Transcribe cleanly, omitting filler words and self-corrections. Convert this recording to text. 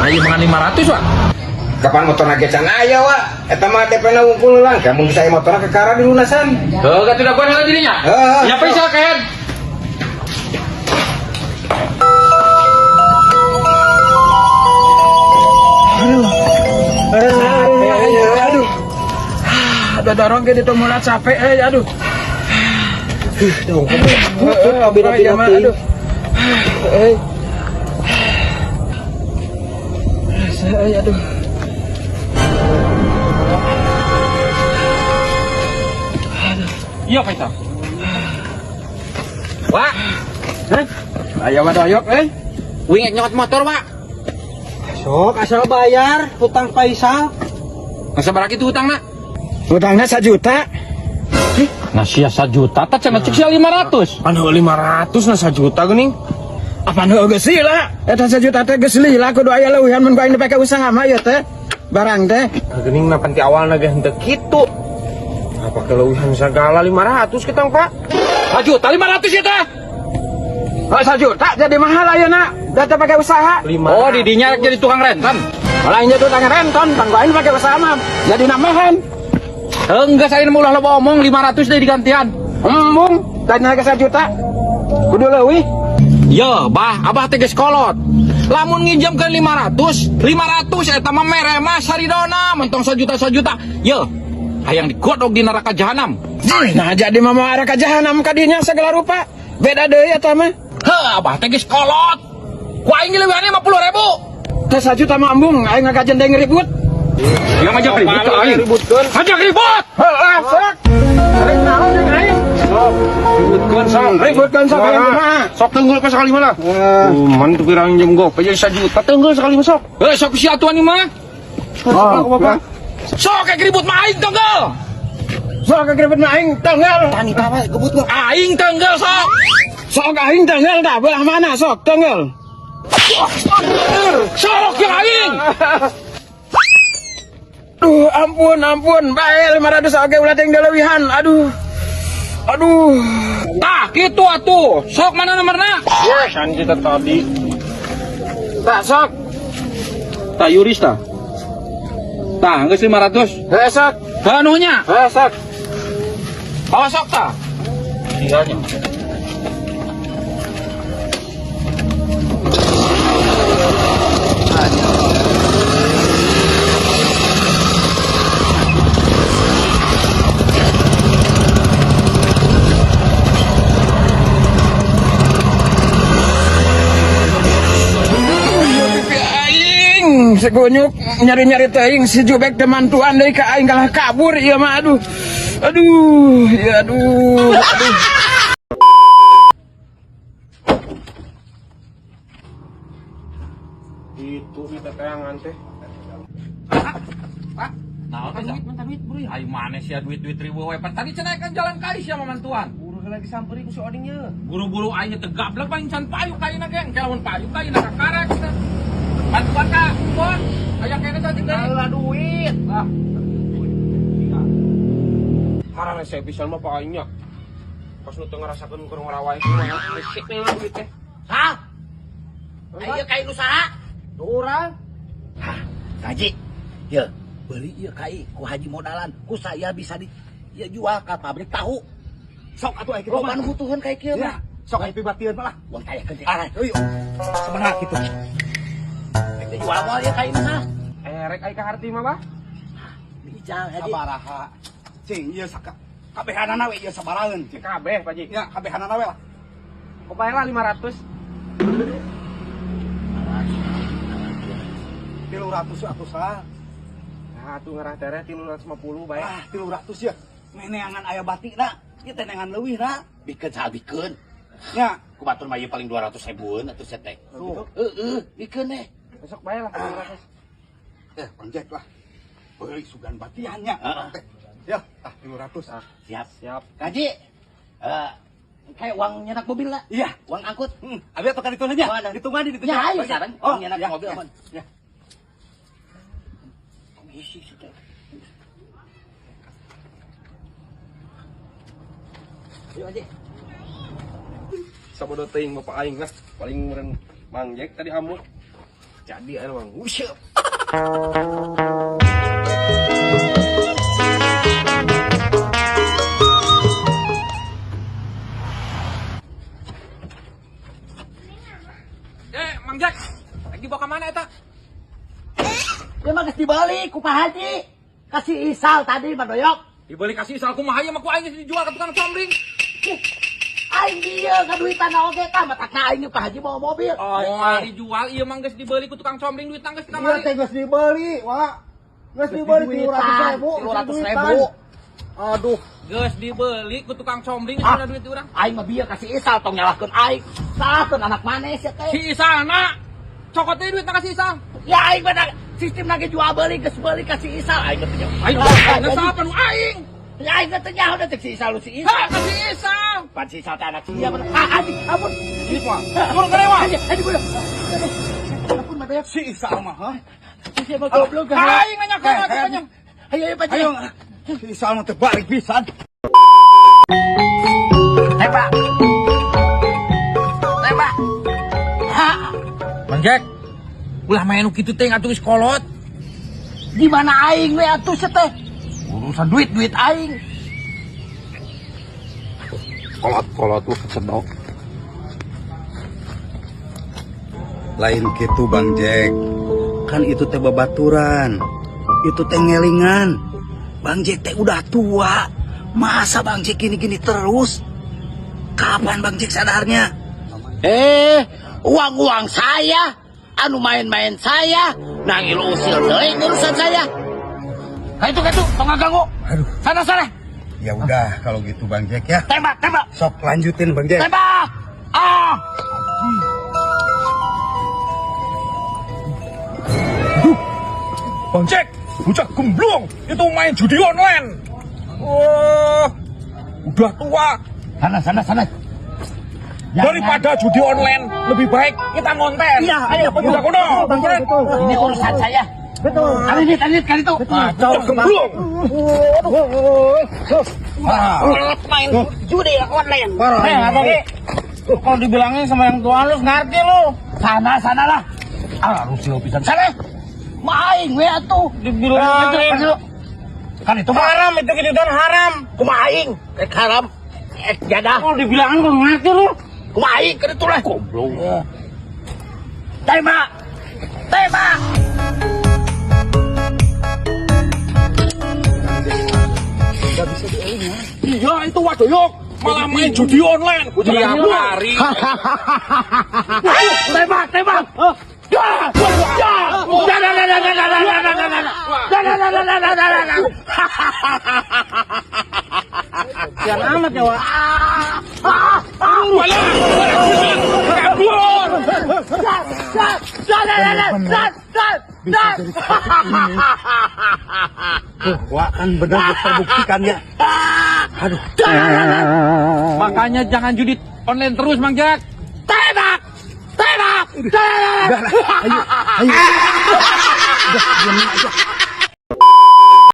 Ayo mangan 500 Wak. Kapan motor nagecan aya wa? Eta mah DP na wungkul lang. Kamu bisa motor ke kara di lunasan. Heuh, kan tidak kuat heula dirinya. Ya pisa kan. Aduh. Ada dorong ke itu mulai capek aduh. Dong, aduh. Aduh. Iya, Pak. Wak. Hah? Ayo wadoyok Wingek nyokot motor, Wak. Sok asal bayar hutang Faisal. Masa berapa itu hutang, Nak? Hutangnya 1 juta. Nah, sia 1 juta, tak cuma cek sia 500. Anu 500 na 1 juta geuning. Apa nu geus lila? Eta 1 juta teh geus lila kudu aya leuwihan mun ku aing dipake usaha mah ieu teh. Barang teh. Geuning mah pan ti awalna ge henteu kitu. Apa keleuwihan segala 500 kita, Pak? 1 juta 500 ya teh. Oh, 1 juta jadi mahal ayeuna. Da teh pake usaha. Oh, di dinya jadi tukang rentan. Malah ieu tukang renton, pan ku aing pake usaha mah jadi namahan. Enggak, saya mau ulah loba omong 500 deh digantian. Embung, tanya ke 1 juta. Kudu leuwih. Ya, abah teh geus kolot. Lamun nginjemkeun 500 eta mah mere mah saridona mentong 1 juta. Ya, hayang digodog di neraka jahanam. Nah, jadi mah mau arah ka jahanam kadinya segala rupa. Beda deui eta mah. Heuh, abah teh geus kolot. Ku aing leuwihane 50.000. Teh 1 juta mah embung, aing ngagajen deui ngeribut. Ya ngajak ribut ke aing. Ngajak ribut. Heeh, sok. Rek naon jeung aing? Sok. Ributkeun sok aing kumaha? Sok teunggul ka sakali mah lah. Man teu pirang jam gope jadi 1 juta teunggul sakali mah sok. Sok si atuan ieu mah. Bapak. Sok ke ribut mah aing teunggul. Sok ke ribut mah aing teunggul. Tani bae gebut mah. Aing teunggul sok. Sok aing teunggul dah belah mana sok teunggul. Sok yang aing. Aduh, ampun, bae 500 oge ulah teh leuwihan. Aduh. Tah, kitu atuh. Sok mana nomorna? Ya, kan kita tadi. Tak sok. Tah Yuris tah. Tah, geus 500. Sok. Hanunya. Sok. Awas sok tah. Iya nya. Segunyuk nyari-nyari teuing si Jubek teman tuan deui ka aing kalah kabur ieu mah aduh. Itu teteangan teh. Pak, naon teh? Duit beureum. Ayo mana sia duit ribu we. Tadi cenah kan jalan kali sia mamantuan. Buru lagi samperin ku si oding ye. Buru-buru aing teh gablek paling can payu kaina ge. Kalamun payu kaina ka karek. Bantuan Kak, Bon. Aya kene tadi deui. Alah duit. Ah. Harang saya bisa mah Pak aing nya. Pas nu teu ngarasakeun kurang rawae kumaha resik nih duit teh. Hah? Ayo kain usaha. Urang. Hah, Haji. Ya, beli ieu kai ku Haji modalan. Ku saya bisa di ya jual ka pabrik tahu. Sok atuh aya kitu mah butuhan kai kieu mah. Sok aya pibatieun mah lah. Wong taya keun. Euy. Sebenarnya kitu. Kita jual moal ieu kai mah. Rek aya ka harti mah, Bah. Bijang Haji. Sabaraha cing ieu kabehanana we ieu sabaraeun cing Kabeh, Pak Ji. ya kabehanana we lah Kopaya lah 500. 300 atuh sah Nah, atuh ngarah tere 350 bae. 300 ya meneangan aya batina ieu teh neangan leuwih na Bikeun sal bikeun. nya Ku batur mah ieu paling 200.000-an atuh setek. tuh Bikeun deh. Besok bae lah 500. panjek lah euy sugan batiannya Heeh. ya 300 Siap. Siap. Haji. Kayak uang nyenak mobil lah. iya Uang angkut. abi atuh kan dituna nya Mana? ditungan di Ya, ayo sekarang. oh Nyenak ya, mobil ya, aman. ya. Isi sudah. Ayo aja. Sabodo teuing Bapak aing lah paling meureun mangjek tadi amuk. Jadi emang usap. Mang Jack, lagi bawa kemana eta? Ya mah geus dibeli ku Pak Haji. Kasih isal tadi Pak Doyok. Dibeli kasih isal kumaha ya mah ku aing dijual ke tukang combring. Aing dia kaduitan oge tah matakna aing Pak Haji bawa mobil. Oh, dijual ieu mah geus dibeli ku tukang combring duit geus Iya kamari. teh geus dibeli, Wak. Geus dibeli 300.000. Aduh, Geus dibeli ku tukang combring ada duit urang. Aing mah bieu kasih isal tong nyalahkeun aing. Salahkeun anak manes ya teh. Si Isana cokot deui duit kasih isal. Ya aing mah sistem lagi jual beli geus beli kasih isal aing teh. Aing sapa nu aing? Ya aing teh nyaho da si isal lu si isal. Ha, kasih isal. Pan si isal teh anak sia bener. Anjing ampun. Duit mah. Turun ke dewa. Aduh bodoh. Ampun mah Doyok. Si Isal mah, ha? Si mah goblok. Aing nanya ka katanya. Ayo Pak Haji. Ayo, si Isal mah terbalik pisan. Tembak. Tembak. Ha, Mang Jack. Ulah main kitu teh atuh geus kolot. di mana aing we atuh teh? Urusan duit aing. Kolot tuh kesedok. Lain gitu Bang Jack. Kan itu teh babaturan. Itu teh ngelingan. Bang Jack teh udah tua. Masa Bang Jack gini-gini terus? Kapan Bang Jack sadarnya? Uang saya, anu main-main saya, nangil usil deui urusan saya. Kaitu, tong ngaganggu. Aduh. Sana. Ya udah kalau gitu Bang Jack ya. Tembak. Sok lanjutin Bang Jack. Tembak. Ah. Bang Jack, bocah gemblong itu main judi online. Wah, udah tua. Sana. Daripada judi online, lebih baik kita ngonten. Iya, ayo, betul. Udah kuno. Ini urusan saya. Betul. Kali itu. Bocah gemblong. Main judi online. tadi kalau dibilangin sama yang tua lu ngerti lu. Sana lah. Rusil pisan. Sana. Maing we atuh. Dibilangin Kan itu haram, itu kan haram. kumaing. Haram. Jadah. Kalau dibilangin kok ngerti lu. Kumaing kan itu lah. Goblok. Tembak. Iya itu Wadoyok malah main judi online tiap hari. Tembak. Jangan amat ya, Wak. Kabur. Wah kan benar terbuktikan ya. Aduh. Makanya jangan judi online terus Mang Jack. Tembak. Ayo. Udah, diamin aja.